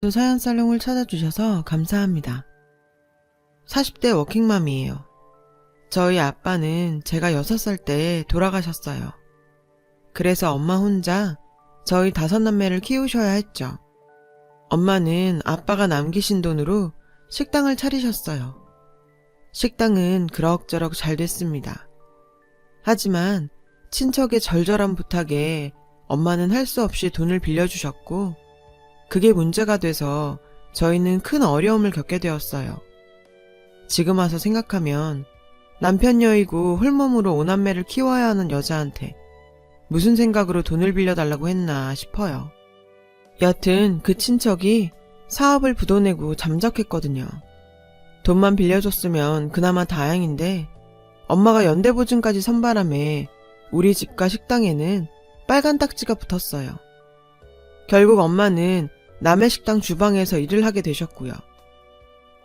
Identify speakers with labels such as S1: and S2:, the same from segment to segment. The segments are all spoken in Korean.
S1: 또 사연살롱을 찾아주셔서 감사합니다. 40대 워킹맘이에요. 저희 아빠는 제가 6살 때 돌아가셨어요. 그래서 엄마 혼자 저희 5남매를 키우셔야 했죠. 엄마는 아빠가 남기신 돈으로 식당을 차리셨어요. 식당은 그럭저럭 잘 됐습니다. 하지만 친척의 절절한 부탁에 엄마는 할 수 없이 돈을 빌려주셨고, 그게 문제가 돼서 저희는 큰 어려움을 겪게 되었어요. 지금 와서 생각하면 남편 여이고 홀몸으로 5남매를 키워야 하는 여자한테 무슨 생각으로 돈을 빌려달라고 했나 싶어요. 여튼 그 친척이 사업을 부도내고 잠적했거든요. 돈만 빌려줬으면 그나마 다행인데 엄마가 연대보증까지 선 바람에 우리 집과 식당에는 빨간 딱지가 붙었어요. 결국 엄마는 남의 식당 주방에서 일을 하게 되셨고요.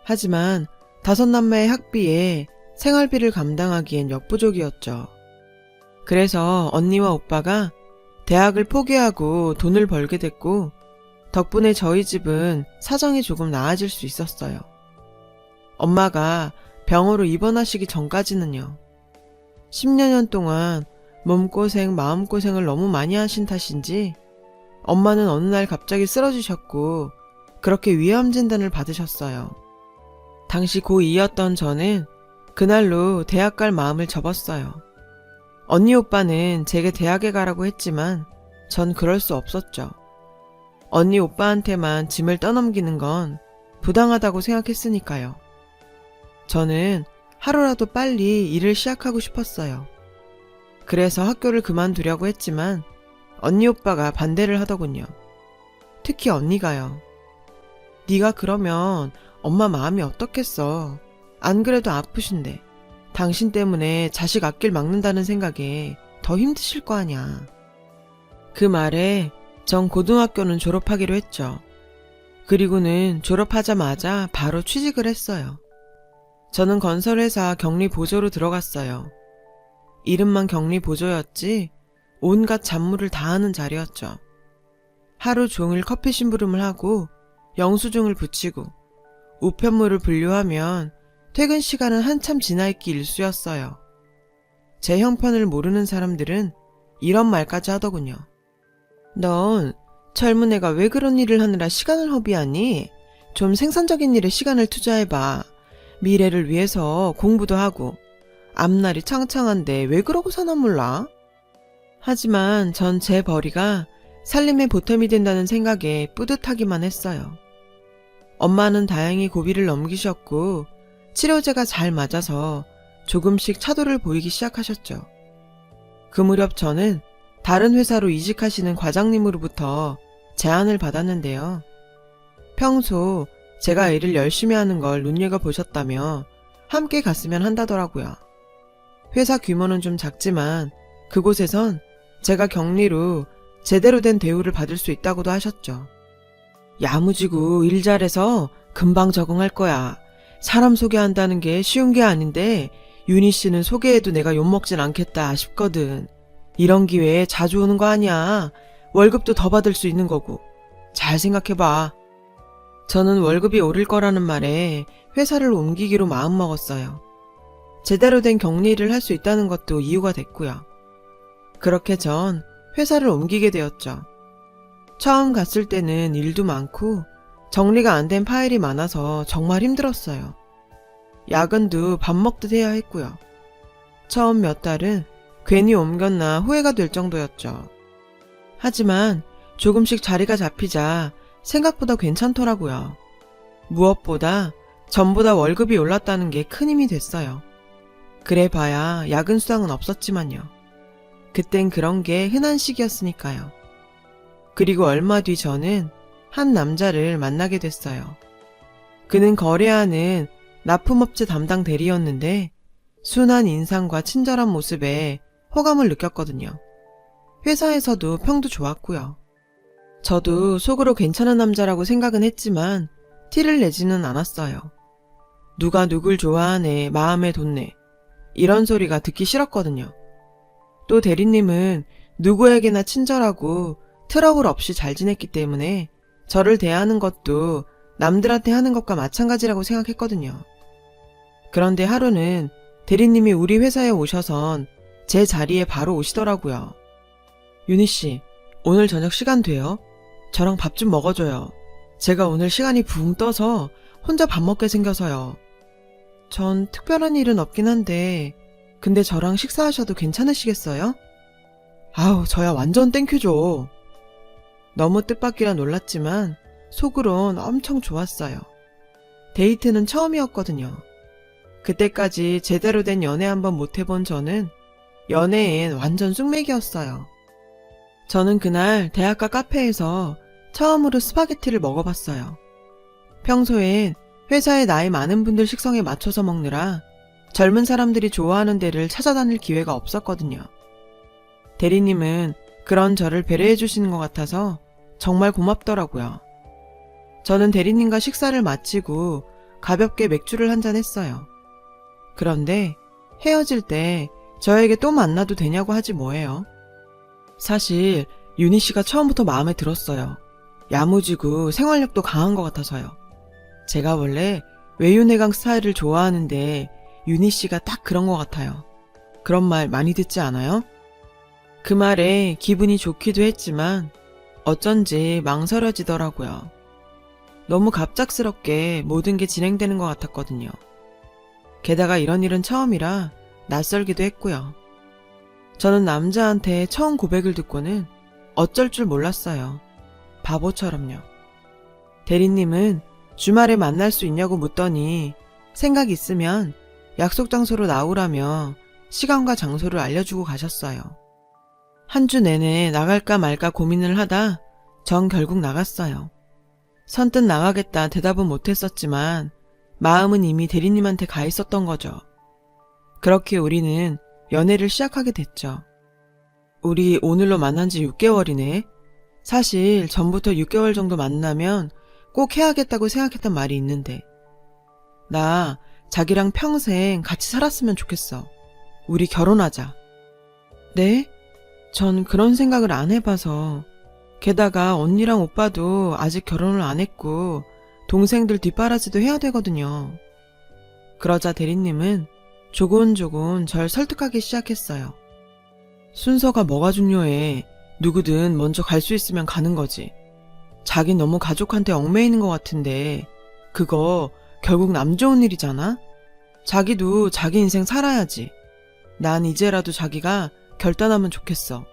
S1: 하지만 5남매의 학비에 생활비를 감당하기엔 역부족이었죠. 그래서 언니와 오빠가 대학을 포기하고 돈을 벌게 됐고, 덕분에 저희 집은 사정이 조금 나아질 수 있었어요. 엄마가 병으로 입원하시기 전까지는요. 10여 년 동안 몸고생, 마음고생을 너무 많이 하신 탓인지 엄마는 어느 날 갑자기 쓰러지셨고 그렇게 위암 진단을 받으셨어요. 당시 고2였던 저는 그날로 대학 갈 마음을 접었어요. 언니 오빠는 제게 대학에 가라고 했지만 전 그럴 수 없었죠. 언니 오빠한테만 짐을 떠넘기는 건 부당하다고 생각했으니까요. 저는 하루라도 빨리 일을 시작하고 싶었어요. 그래서 학교를 그만두려고 했지만 언니 오빠가 반대를 하더군요. 특히 언니가요. 네가 그러면 엄마 마음이 어떻겠어. 안 그래도 아프신데 당신 때문에 자식 앞길 막는다는 생각에 더 힘드실 거 아냐. 그 말에 전 고등학교는 졸업하기로 했죠. 그리고는 졸업하자마자 바로 취직을 했어요. 저는 건설회사 격리보조로 들어갔어요. 이름만 격리보조였지 온갖 잡무를 다 하는 자리였죠. 하루 종일 커피 심부름을 하고 영수증을 붙이고 우편물을 분류하면 퇴근 시간은 한참 지나있기 일쑤였어요. 제 형편을 모르는 사람들은 이런 말까지 하더군요. 넌 젊은 애가 왜 그런 일을 하느라 시간을 허비하니? 좀 생산적인 일에 시간을 투자해봐. 미래를 위해서 공부도 하고 앞날이 창창한데 왜 그러고 사나 몰라? 하지만 전 제 벌이가 살림의 보탬이 된다는 생각에 뿌듯하기만 했어요. 엄마는 다행히 고비를 넘기셨고 치료제가 잘 맞아서 조금씩 차도를 보이기 시작하셨죠. 그 무렵 저는 다른 회사로 이직하시는 과장님으로부터 제안을 받았는데요. 평소 제가 일을 열심히 하는 걸 눈여겨보셨다며 함께 갔으면 한다더라고요. 회사 규모는 좀 작지만 그곳에선 제가 격리로 제대로 된 대우를 받을 수 있다고도 하셨죠. 야무지고 일 잘해서 금방 적응할 거야. 사람 소개한다는 게 쉬운 게 아닌데 윤희 씨는 소개해도 내가 욕먹진 않겠다 싶거든. 이런 기회에 자주 오는 거 아니야. 월급도 더 받을 수 있는 거고. 잘 생각해봐. 저는 월급이 오를 거라는 말에 회사를 옮기기로 마음먹었어요. 제대로 된 격리를 할 수 있다는 것도 이유가 됐고요. 그렇게 전 회사를 옮기게 되었죠. 처음 갔을 때는 일도 많고 정리가 안 된 파일이 많아서 정말 힘들었어요. 야근도 밥 먹듯 해야 했고요. 처음 몇 달은 괜히 옮겼나 후회가 될 정도였죠. 하지만 조금씩 자리가 잡히자 생각보다 괜찮더라고요. 무엇보다 전보다 월급이 올랐다는 게 큰 힘이 됐어요. 그래 봐야 야근 수당은 없었지만요. 그땐 그런 게 흔한 시기였으니까요. 그리고 얼마 뒤 저는 한 남자를 만나게 됐어요. 그는 거래하는 납품업체 담당 대리였는데 순한 인상과 친절한 모습에 호감을 느꼈거든요. 회사에서도 평도 좋았고요. 저도 속으로 괜찮은 남자라고 생각은 했지만 티를 내지는 않았어요. 누가 누굴 좋아하네, 마음에 뒀네 이런 소리가 듣기 싫었거든요. 또 대리님은 누구에게나 친절하고 트러블 없이 잘 지냈기 때문에 저를 대하는 것도 남들한테 하는 것과 마찬가지라고 생각했거든요. 그런데 하루는 대리님이 우리 회사에 오셔선 제 자리에 바로 오시더라고요. 윤희 씨, 오늘 저녁 시간 돼요? 저랑 밥 좀 먹어줘요. 제가 오늘 시간이 붕 떠서 혼자 밥 먹게 생겨서요. 전 특별한 일은 없긴 한데 근데 저랑 식사하셔도 괜찮으시겠어요? 아우, 저야 완전 땡큐죠. 너무 뜻밖이라 놀랐지만 속으론 엄청 좋았어요. 데이트는 처음이었거든요. 그때까지 제대로 된 연애 한번 못 해본 저는 연애엔 완전 쑥맥이었어요. 저는 그날 대학가 카페에서 처음으로 스파게티를 먹어봤어요. 평소엔 회사에 나이 많은 분들 식성에 맞춰서 먹느라 젊은 사람들이 좋아하는 데를 찾아다닐 기회가 없었거든요. 대리님은 그런 저를 배려해 주시는 것 같아서 정말 고맙더라고요. 저는 대리님과 식사를 마치고 가볍게 맥주를 한잔 했어요. 그런데 헤어질 때 저에게 또 만나도 되냐고 하지 뭐예요. 사실 윤희 씨가 처음부터 마음에 들었어요. 야무지고 생활력도 강한 것 같아서요. 제가 원래 외유내강 스타일을 좋아하는데 윤희 씨가 딱 그런 것 같아요. 그런 말 많이 듣지 않아요? 그 말에 기분이 좋기도 했지만 어쩐지 망설여지더라고요. 너무 갑작스럽게 모든 게 진행되는 것 같았거든요. 게다가 이런 일은 처음이라 낯설기도 했고요. 저는 남자한테 처음 고백을 듣고는 어쩔 줄 몰랐어요. 바보처럼요. 대리님은 주말에 만날 수 있냐고 묻더니 생각 있으면 약속 장소로 나오라며 시간과 장소를 알려주고 가셨어요. 한 주 내내 나갈까 말까 고민을 하다 전 결국 나갔어요. 선뜻 나가겠다 대답은 못했었지만 마음은 이미 대리님한테 가 있었던 거죠. 그렇게 우리는 연애를 시작하게 됐죠. 우리 오늘로 만난 지 6개월이네. 사실 전부터 6개월 정도 만나면 꼭 해야겠다고 생각했던 말이 있는데 나 자기랑 평생 같이 살았으면 좋겠어. 우리 결혼하자. 네? 전 그런 생각을 안 해봐서 게다가 언니랑 오빠도 아직 결혼을 안 했고 동생들 뒷바라지도 해야 되거든요. 그러자 대리님은 조곤조곤 절 설득하기 시작했어요. 순서가 뭐가 중요해. 누구든 먼저 갈 수 있으면 가는 거지. 자긴 너무 가족한테 얽매이는 것 같은데 그거 결국 남 좋은 일이잖아? 자기도 자기 인생 살아야지. 난 이제라도 자기가 결단하면 좋겠어.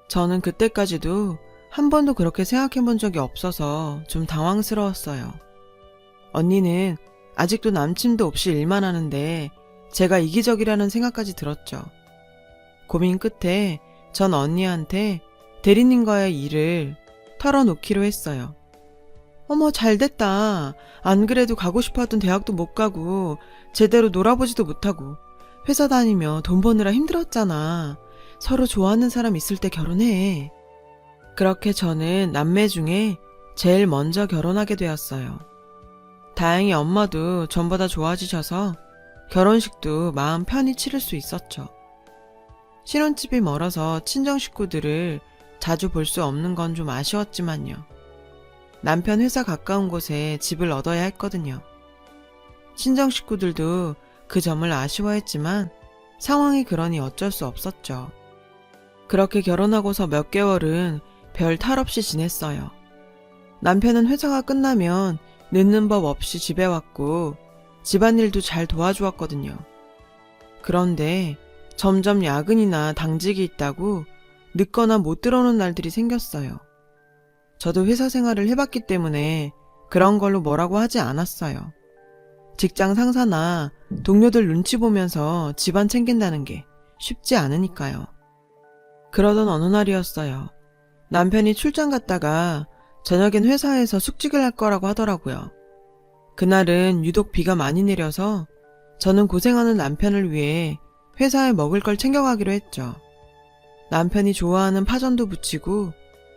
S1: 저는 그때까지도 한 번도 그렇게 생각해 본 적이 없어서 좀 당황스러웠어요. 언니는 아직도 남친도 없이 일만 하는데 제가 이기적이라는 생각까지 들었죠. 고민 끝에 전 언니한테 대리님과의 일을 털어놓기로 했어요. 어머, 잘됐다. 안 그래도 가고 싶었던 대학도 못 가고 제대로 놀아보지도 못하고 회사 다니며 돈 버느라 힘들었잖아. 서로 좋아하는 사람 있을 때 결혼해. 그렇게 저는 남매 중에 제일 먼저 결혼하게 되었어요. 다행히 엄마도 전보다 좋아지셔서 결혼식도 마음 편히 치를 수 있었죠. 신혼집이 멀어서 친정 식구들을 자주 볼 수 없는 건 좀 아쉬웠지만요. 남편 회사 가까운 곳에 집을 얻어야 했거든요. 친정 식구들도 그 점을 아쉬워했지만 상황이 그러니 어쩔 수 없었죠. 그렇게 결혼하고서 몇 개월은 별 탈 없이 지냈어요. 남편은 회사가 끝나면 늦는 법 없이 집에 왔고 집안일도 잘 도와주었거든요. 그런데 점점 야근이나 당직이 있다고 늦거나 못 들어오는 날들이 생겼어요. 저도 회사 생활을 해봤기 때문에 그런 걸로 뭐라고 하지 않았어요. 직장 상사나 동료들 눈치 보면서 집안 챙긴다는 게 쉽지 않으니까요. 그러던 어느 날이었어요. 남편이 출장 갔다가 저녁엔 회사에서 숙직을 할 거라고 하더라고요. 그날은 유독 비가 많이 내려서 저는 고생하는 남편을 위해 회사에 먹을 걸 챙겨가기로 했죠. 남편이 좋아하는 파전도 부치고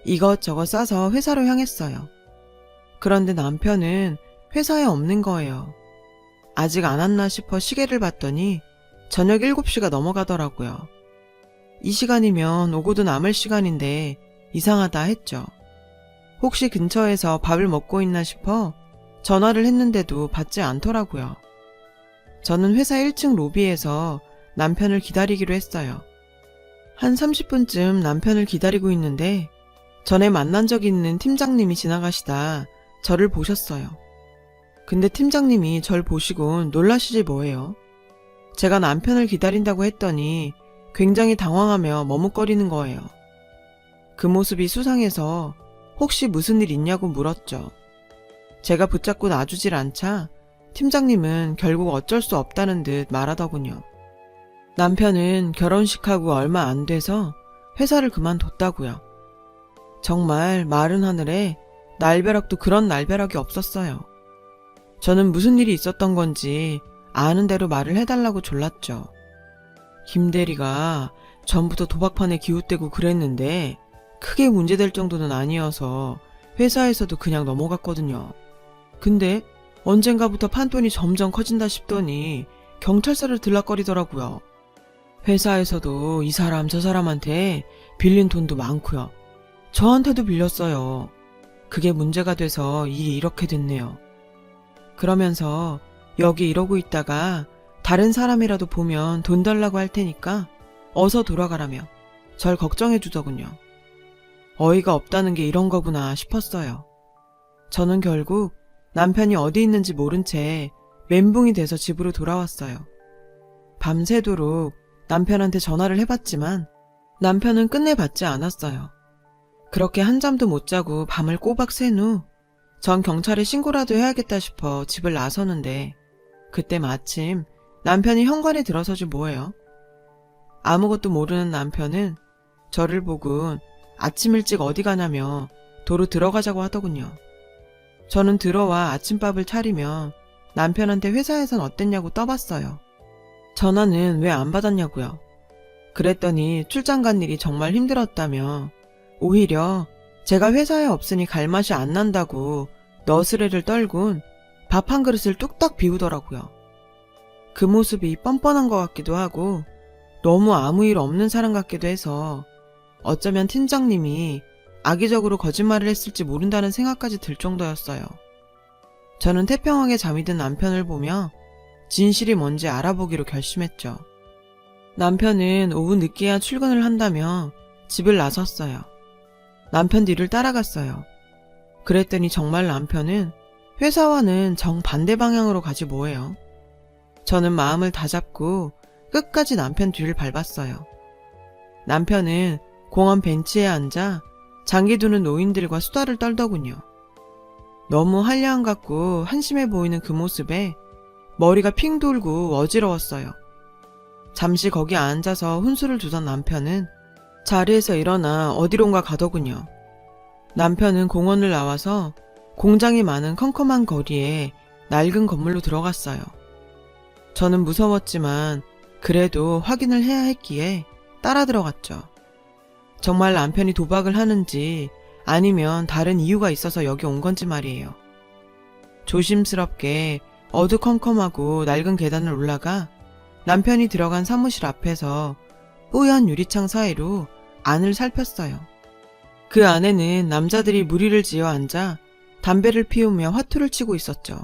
S1: 이것저것 싸서 회사로 향했어요. 그런데 남편은 회사에 없는 거예요. 아직 안 왔나 싶어 시계를 봤더니 저녁 7시가 넘어가더라고요. 이 시간이면 오고도 남을 시간인데 이상하다 했죠. 혹시 근처에서 밥을 먹고 있나 싶어 전화를 했는데도 받지 않더라고요. 저는 회사 1층 로비에서 남편을 기다리기로 했어요. 한 30분쯤 남편을 기다리고 있는데 전에 만난 적 있는 팀장님이 지나가시다 저를 보셨어요. 근데 팀장님이 절 보시곤 놀라시지 뭐예요. 제가 남편을 기다린다고 했더니 굉장히 당황하며 머뭇거리는 거예요. 그 모습이 수상해서 혹시 무슨 일 있냐고 물었죠. 제가 붙잡고 놔주질 않자 팀장님은 결국 어쩔 수 없다는 듯 말하더군요. 남편은 결혼식하고 얼마 안 돼서 회사를 그만뒀다고요. 정말 마른 하늘에 날벼락도 그런 날벼락이 없었어요. 저는 무슨 일이 있었던 건지 아는 대로 말을 해달라고 졸랐죠. 김대리가 전부터 도박판에 기웃대고 그랬는데 크게 문제될 정도는 아니어서 회사에서도 그냥 넘어갔거든요. 근데 언젠가부터 판돈이 점점 커진다 싶더니 경찰서를 들락거리더라고요. 회사에서도 이 사람 저 사람한테 빌린 돈도 많고요. 저한테도 빌렸어요. 그게 문제가 돼서 일이 이렇게 됐네요. 그러면서 여기 이러고 있다가 다른 사람이라도 보면 돈 달라고 할 테니까 어서 돌아가라며 절 걱정해 주더군요. 어이가 없다는 게 이런 거구나 싶었어요. 저는 결국 남편이 어디 있는지 모른 채 멘붕이 돼서 집으로 돌아왔어요. 밤새도록 남편한테 전화를 해봤지만 남편은 끝내 받지 않았어요. 그렇게 한잠도 못 자고 밤을 꼬박 샌 후 전 경찰에 신고라도 해야겠다 싶어 집을 나서는데 그때 마침 남편이 현관에 들어서지 뭐예요. 아무것도 모르는 남편은 저를 보곤 아침 일찍 어디 가냐며 도로 들어가자고 하더군요. 저는 들어와 아침밥을 차리며 남편한테 회사에선 어땠냐고 떠봤어요. 전화는 왜 안 받았냐고요. 그랬더니 출장 간 일이 정말 힘들었다며 오히려 제가 회사에 없으니 갈 맛이 안 난다고 너스레를 떨군 밥 한 그릇을 뚝딱 비우더라고요. 그 모습이 뻔뻔한 것 같기도 하고 너무 아무 일 없는 사람 같기도 해서 어쩌면 팀장님이 악의적으로 거짓말을 했을지 모른다는 생각까지 들 정도였어요. 저는 태평하게 잠이 든 남편을 보며 진실이 뭔지 알아보기로 결심했죠. 남편은 오후 늦게야 출근을 한다며 집을 나섰어요. 남편 뒤를 따라갔어요. 그랬더니 정말 남편은 회사와는 정반대 방향으로 가지 뭐예요. 저는 마음을 다잡고 끝까지 남편 뒤를 밟았어요. 남편은 공원 벤치에 앉아 장기 두는 노인들과 수다를 떨더군요. 너무 한량 같고 한심해 보이는 그 모습에 머리가 핑 돌고 어지러웠어요. 잠시 거기 앉아서 훈수를 두던 남편은 자리에서 일어나 어디론가 가더군요. 남편은 공원을 나와서 공장이 많은 컴컴한 거리에 낡은 건물로 들어갔어요. 저는 무서웠지만 그래도 확인을 해야 했기에 따라 들어갔죠. 정말 남편이 도박을 하는지 아니면 다른 이유가 있어서 여기 온 건지 말이에요. 조심스럽게 어두컴컴하고 낡은 계단을 올라가 남편이 들어간 사무실 앞에서 뽀얀 유리창 사이로 안을 살폈어요. 그 안에는 남자들이 무리를 지어 앉아 담배를 피우며 화투를 치고 있었죠.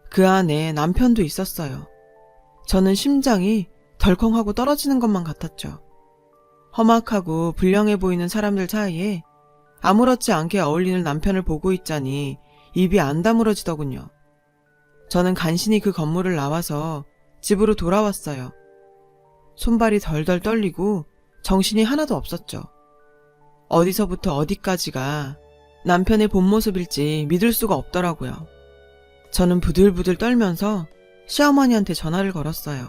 S1: 그 안에 남편도 있었어요. 저는 심장이 덜컹하고 떨어지는 것만 같았죠. 험악하고 불량해 보이는 사람들 사이에 아무렇지 않게 어울리는 남편을 보고 있자니 입이 안 다물어지더군요. 저는 간신히 그 건물을 나와서 집으로 돌아왔어요. 손발이 덜덜 떨리고 정신이 하나도 없었죠. 어디서부터 어디까지가 남편의 본 모습일지 믿을 수가 없더라고요. 저는 부들부들 떨면서 시어머니한테 전화를 걸었어요.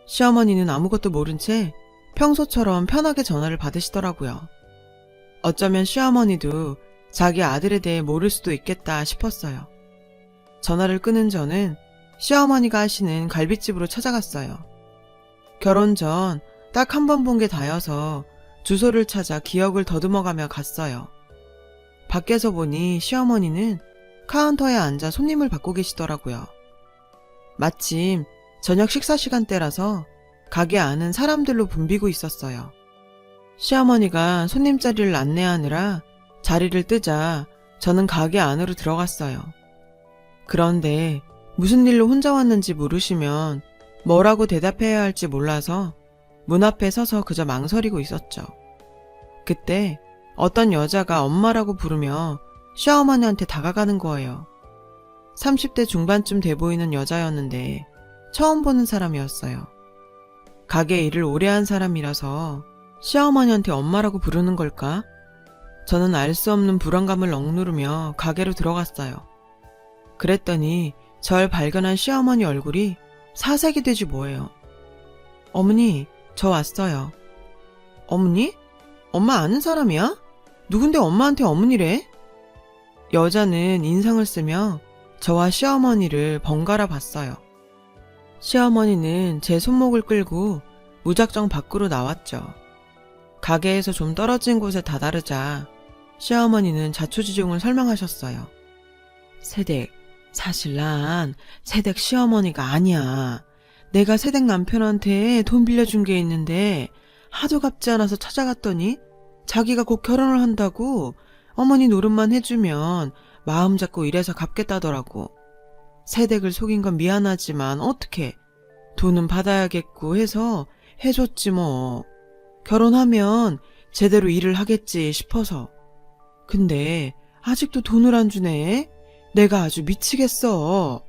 S1: 시어머니는 아무것도 모른 채 평소처럼 편하게 전화를 받으시더라고요. 어쩌면 시어머니도 자기 아들에 대해 모를 수도 있겠다 싶었어요. 전화를 끊은 저는 시어머니가 하시는 갈비집으로 찾아갔어요. 결혼 전 딱 한 번 본 게 다여서 주소를 찾아 기억을 더듬어가며 갔어요. 밖에서 보니 시어머니는 카운터에 앉아 손님을 받고 계시더라고요. 마침 저녁 식사 시간대라서 가게 안은 사람들로 붐비고 있었어요. 시어머니가 손님 자리를 안내하느라 자리를 뜨자 저는 가게 안으로 들어갔어요. 그런데 무슨 일로 혼자 왔는지 물으시면 뭐라고 대답해야 할지 몰라서 문 앞에 서서 그저 망설이고 있었죠. 그때 어떤 여자가 엄마라고 부르며 시어머니한테 다가가는 거예요. 30대 중반쯤 돼 보이는 여자였는데 처음 보는 사람이었어요. 가게 일을 오래 한 사람이라서 시어머니한테 엄마라고 부르는 걸까? 저는 알 수 없는 불안감을 억누르며 가게로 들어갔어요. 그랬더니 절 발견한 시어머니 얼굴이 사색이 되지 뭐예요. 어머니, 저 왔어요. 어머니? 엄마 아는 사람이야? 누군데 엄마한테 어머니래? 여자는 인상을 쓰며 저와 시어머니를 번갈아 봤어요. 시어머니는 제 손목을 끌고 무작정 밖으로 나왔죠. 가게에서 좀 떨어진 곳에 다다르자 시어머니는 자초지종을 설명하셨어요. 새댁, 사실 난 새댁 시어머니가 아니야. 내가 새댁 남편한테 돈 빌려준 게 있는데 하도 갚지 않아서 찾아갔더니 자기가 곧 결혼을 한다고 어머니 노릇만 해주면 마음 잡고 이래서 갚겠다더라고. 새댁을 속인 건 미안하지만 어떡해. 돈은 받아야겠고 해서 해줬지 뭐. 결혼하면 제대로 일을 하겠지 싶어서. 근데 아직도 돈을 안 주네. 내가 아주 미치겠어.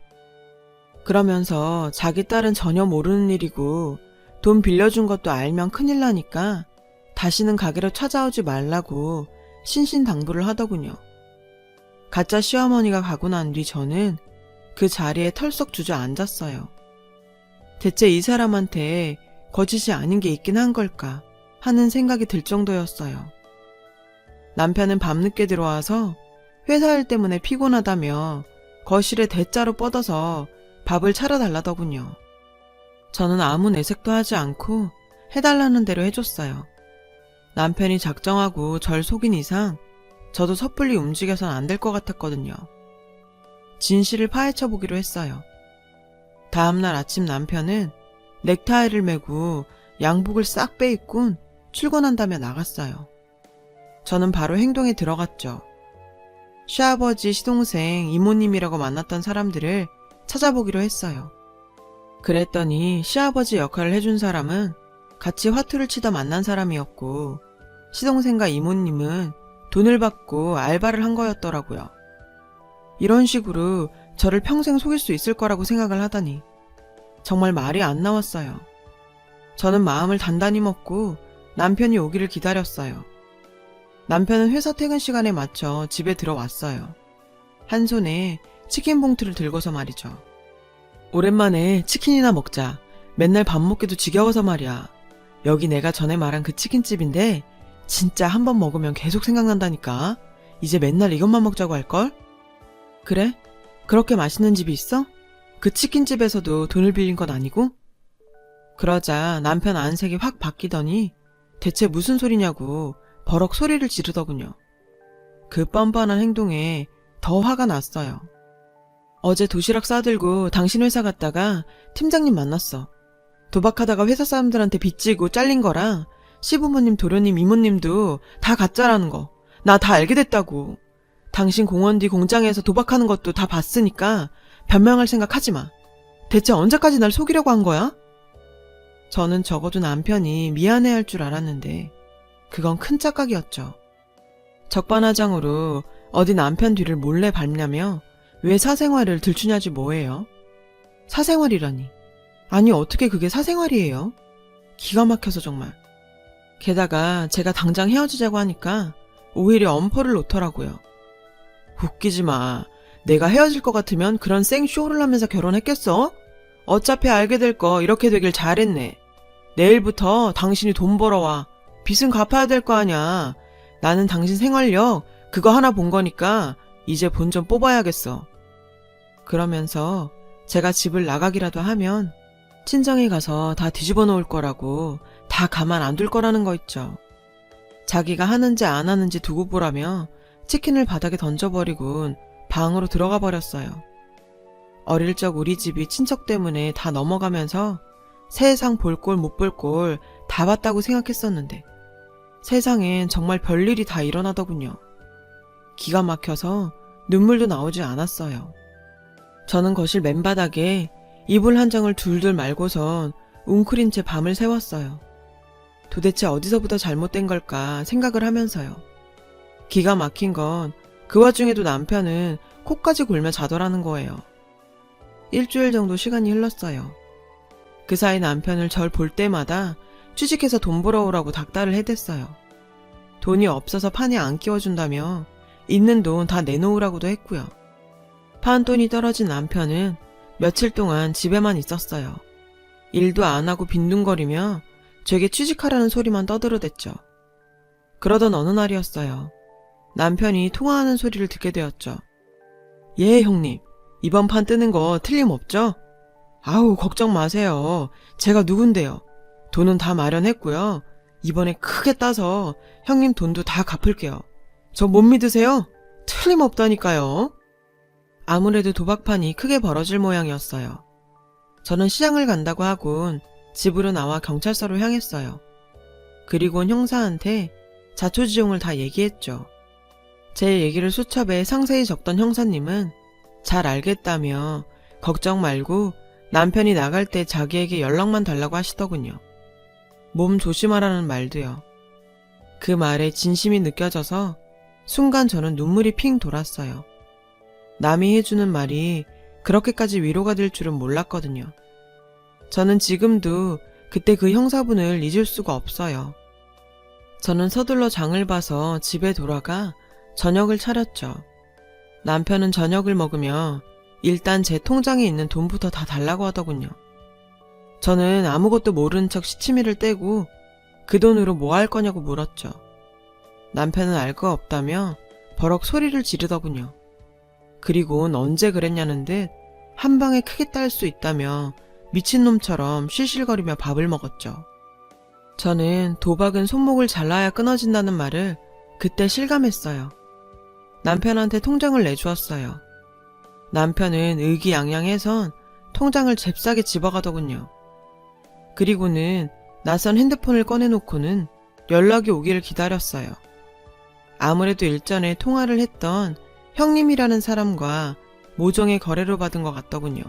S1: 그러면서 자기 딸은 전혀 모르는 일이고 돈 빌려준 것도 알면 큰일 나니까 다시는 가게로 찾아오지 말라고 신신당부를 하더군요. 가짜 시어머니가 가고 난 뒤 저는 그 자리에 털썩 주저앉았어요. 대체 이 사람한테 거짓이 아닌 게 있긴 한 걸까 하는 생각이 들 정도였어요. 남편은 밤늦게 들어와서 회사 일 때문에 피곤하다며 거실에 대자로 뻗어서 밥을 차려달라더군요. 저는 아무 내색도 하지 않고 해달라는 대로 해줬어요. 남편이 작정하고 절 속인 이상 저도 섣불리 움직여선 안 될 것 같았거든요. 진실을 파헤쳐 보기로 했어요. 다음날 아침 남편은 넥타이를 메고 양복을 싹 빼입고 출근한다며 나갔어요. 저는 바로 행동에 들어갔죠. 시아버지, 시동생, 이모님이라고 만났던 사람들을 찾아보기로 했어요. 그랬더니 시아버지 역할을 해준 사람은 같이 화투를 치다 만난 사람이었고 시동생과 이모님은 돈을 받고 알바를 한 거였더라고요. 이런 식으로 저를 평생 속일 수 있을 거라고 생각을 하다니 정말 말이 안 나왔어요. 저는 마음을 단단히 먹고 남편이 오기를 기다렸어요. 남편은 회사 퇴근 시간에 맞춰 집에 들어왔어요. 한 손에 치킨 봉투를 들고서 말이죠. 오랜만에 치킨이나 먹자. 맨날 밥 먹기도 지겨워서 말이야. 여기 내가 전에 말한 그 치킨집인데 진짜 한 번 먹으면 계속 생각난다니까. 이제 맨날 이것만 먹자고 할걸? 그래? 그렇게 맛있는 집이 있어? 그 치킨집에서도 돈을 빌린 건 아니고? 그러자 남편 안색이 확 바뀌더니 대체 무슨 소리냐고 버럭 소리를 지르더군요. 그 뻔뻔한 행동에 더 화가 났어요. 어제 도시락 싸들고 당신 회사 갔다가 팀장님 만났어. 도박하다가 회사 사람들한테 빚지고 잘린 거랑 시부모님, 도련님, 이모님도 다 가짜라는 거. 나 다 알게 됐다고. 당신 공원 뒤 공장에서 도박하는 것도 다 봤으니까 변명할 생각 하지 마. 대체 언제까지 날 속이려고 한 거야? 저는 적어도 남편이 미안해할 줄 알았는데 그건 큰 착각이었죠. 적반하장으로 어디 남편 뒤를 몰래 밟냐며 왜 사생활을 들추냐지 뭐예요? 사생활이라니. 아니 어떻게 그게 사생활이에요? 기가 막혀서 정말. 게다가 제가 당장 헤어지자고 하니까 오히려 엄포를 놓더라고요. 웃기지 마. 내가 헤어질 것 같으면 그런 생쇼를 하면서 결혼했겠어? 어차피 알게 될 거 이렇게 되길 잘했네. 내일부터 당신이 돈 벌어와. 빚은 갚아야 될 거 아냐. 나는 당신 생활력 그거 하나 본 거니까 이제 본 좀 뽑아야겠어. 그러면서 제가 집을 나가기라도 하면 친정에 가서 다 뒤집어 놓을 거라고, 다 가만 안 둘 거라는 거 있죠. 자기가 하는지 안 하는지 두고 보라며 치킨을 바닥에 던져버리곤 방으로 들어가 버렸어요. 어릴 적 우리 집이 친척 때문에 다 넘어가면서 세상 볼 꼴 못 볼 꼴 다 봤다고 생각했었는데 세상엔 정말 별일이 다 일어나더군요. 기가 막혀서 눈물도 나오지 않았어요. 저는 거실 맨바닥에 이불 한 장을 둘둘 말고선 웅크린 채 밤을 새웠어요. 도대체 어디서부터 잘못된 걸까 생각을 하면서요. 기가 막힌 건 그 와중에도 남편은 코까지 골며 자더라는 거예요. 일주일 정도 시간이 흘렀어요. 그 사이 남편을 절 볼 때마다 취직해서 돈 벌어오라고 닥달을 해댔어요. 돈이 없어서 판에 안 끼워준다며 있는 돈 다 내놓으라고도 했고요. 판돈이 떨어진 남편은 며칠 동안 집에만 있었어요. 일도 안 하고 빈둥거리며 제게 취직하라는 소리만 떠들어댔죠. 그러던 어느 날이었어요. 남편이 통화하는 소리를 듣게 되었죠. 예, 형님. 이번 판 뜨는 거 틀림없죠? 아우, 걱정 마세요. 제가 누군데요. 돈은 다 마련했고요. 이번에 크게 따서 형님 돈도 다 갚을게요. 저 못 믿으세요? 틀림없다니까요. 아무래도 도박판이 크게 벌어질 모양이었어요. 저는 시장을 간다고 하곤 집으로 나와 경찰서로 향했어요. 그리곤 형사한테 자초지종을 다 얘기했죠. 제 얘기를 수첩에 상세히 적던 형사님은 잘 알겠다며 걱정 말고 남편이 나갈 때 자기에게 연락만 달라고 하시더군요. 몸 조심하라는 말도요. 그 말에 진심이 느껴져서 순간 저는 눈물이 핑 돌았어요. 남이 해주는 말이 그렇게까지 위로가 될 줄은 몰랐거든요. 저는 지금도 그때 그 형사분을 잊을 수가 없어요. 저는 서둘러 장을 봐서 집에 돌아가 저녁을 차렸죠. 남편은 저녁을 먹으며 일단 제 통장에 있는 돈부터 다 달라고 하더군요. 저는 아무것도 모르는 척 시치미를 떼고 그 돈으로 뭐 할 거냐고 물었죠. 남편은 알 거 없다며 버럭 소리를 지르더군요. 그리고는 언제 그랬냐는 듯 한 방에 크게 딸 수 있다며 미친놈처럼 실실거리며 밥을 먹었죠. 저는 도박은 손목을 잘라야 끊어진다는 말을 그때 실감했어요. 남편한테 통장을 내주었어요. 남편은 의기양양해선 통장을 잽싸게 집어가더군요. 그리고는 낯선 핸드폰을 꺼내놓고는 연락이 오기를 기다렸어요. 아무래도 일전에 통화를 했던 형님이라는 사람과 모종의 거래로 받은 것 같더군요.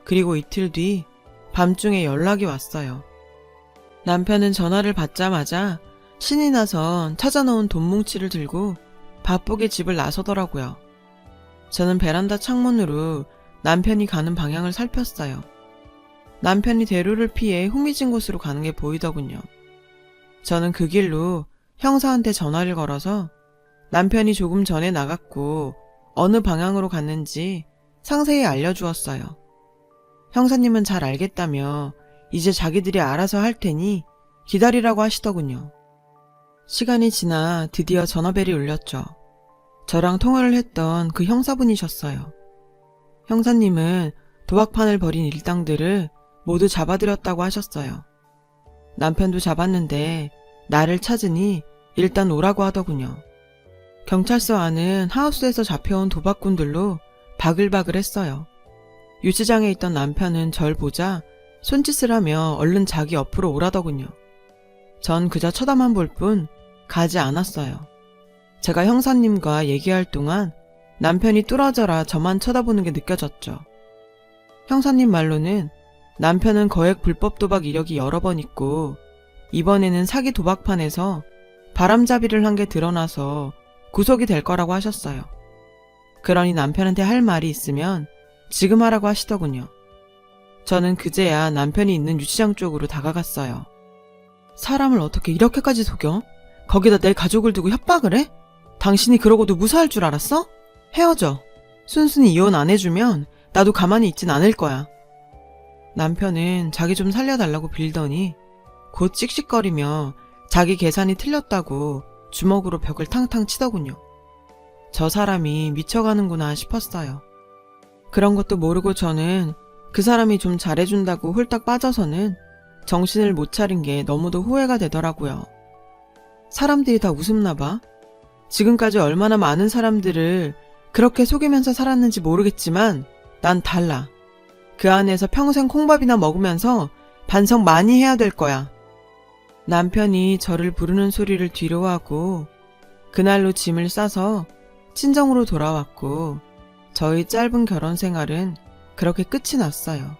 S1: 그리고 이틀 뒤 밤중에 연락이 왔어요. 남편은 전화를 받자마자 신이 나선 찾아놓은 돈 뭉치를 들고 바쁘게 집을 나서더라고요. 저는 베란다 창문으로 남편이 가는 방향을 살폈어요. 남편이 대로를 피해 후미진 곳으로 가는 게 보이더군요. 저는 그 길로 형사한테 전화를 걸어서 남편이 조금 전에 나갔고 어느 방향으로 갔는지 상세히 알려주었어요. 형사님은 잘 알겠다며 이제 자기들이 알아서 할 테니 기다리라고 하시더군요. 시간이 지나 드디어 전화벨이 울렸죠. 저랑 통화를 했던 그 형사분이셨어요. 형사님은 도박판을 벌인 일당들을 모두 잡아들였다고 하셨어요. 남편도 잡았는데 나를 찾으니 일단 오라고 하더군요. 경찰서 안은 하우스에서 잡혀온 도박꾼들로 바글바글 했어요. 유치장에 있던 남편은 절 보자 손짓을 하며 얼른 자기 옆으로 오라더군요. 전 그저 쳐다만 볼 뿐 가지 않았어요. 제가 형사님과 얘기할 동안 남편이 뚫어져라 저만 쳐다보는 게 느껴졌죠. 형사님 말로는 남편은 거액 불법 도박 이력이 여러 번 있고 이번에는 사기 도박판에서 바람잡이를 한 게 드러나서 구속이 될 거라고 하셨어요. 그러니 남편한테 할 말이 있으면 지금 하라고 하시더군요. 저는 그제야 남편이 있는 유치장 쪽으로 다가갔어요. 사람을 어떻게 이렇게까지 속여? 거기다 내 가족을 두고 협박을 해? 당신이 그러고도 무사할 줄 알았어? 헤어져. 순순히 이혼 안 해주면 나도 가만히 있진 않을 거야. 남편은 자기 좀 살려달라고 빌더니 곧 씩씩거리며 자기 계산이 틀렸다고 주먹으로 벽을 탕탕 치더군요. 저 사람이 미쳐가는구나 싶었어요. 그런 것도 모르고 저는 그 사람이 좀 잘해준다고 홀딱 빠져서는 정신을 못 차린 게 너무도 후회가 되더라고요. 사람들이 다 웃음나 봐. 지금까지 얼마나 많은 사람들을 그렇게 속이면서 살았는지 모르겠지만 난 달라. 그 안에서 평생 콩밥이나 먹으면서 반성 많이 해야 될 거야. 남편이 저를 부르는 소리를 뒤로 하고 그날로 짐을 싸서 친정으로 돌아왔고 저희 짧은 결혼 생활은 그렇게 끝이 났어요.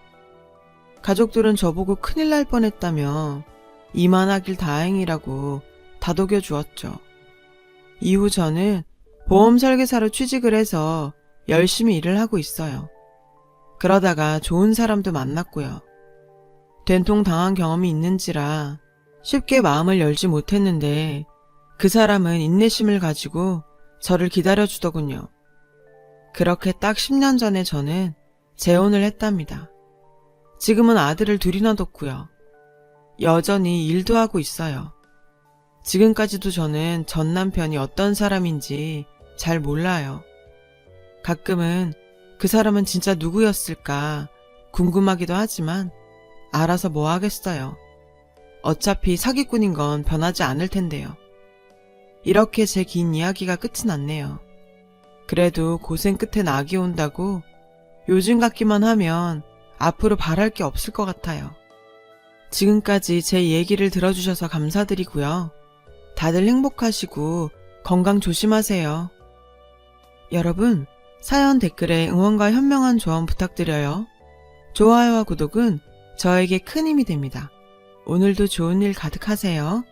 S1: 가족들은 저보고 큰일 날 뻔했다며 이만하길 다행이라고 다독여 주었죠. 이후 저는 보험 설계사로 취직을 해서 열심히 일을 하고 있어요. 그러다가 좋은 사람도 만났고요. 된통 당한 경험이 있는지라 쉽게 마음을 열지 못했는데 그 사람은 인내심을 가지고 저를 기다려주더군요. 그렇게 딱 10년 전에 저는 재혼을 했답니다. 지금은 아들을 둘이나 뒀고요. 여전히 일도 하고 있어요. 지금까지도 저는 전 남편이 어떤 사람인지 잘 몰라요. 가끔은 그 사람은 진짜 누구였을까 궁금하기도 하지만 알아서 뭐 하겠어요. 어차피 사기꾼인 건 변하지 않을 텐데요. 이렇게 제 긴 이야기가 끝이 났네요. 그래도 고생 끝에 낙이 온다고 요즘 같기만 하면 앞으로 바랄 게 없을 것 같아요. 지금까지 제 얘기를 들어주셔서 감사드리고요. 다들 행복하시고 건강 조심하세요. 여러분, 사연 댓글에 응원과 현명한 조언 부탁드려요. 좋아요와 구독은 저에게 큰 힘이 됩니다. 오늘도 좋은 일 가득하세요.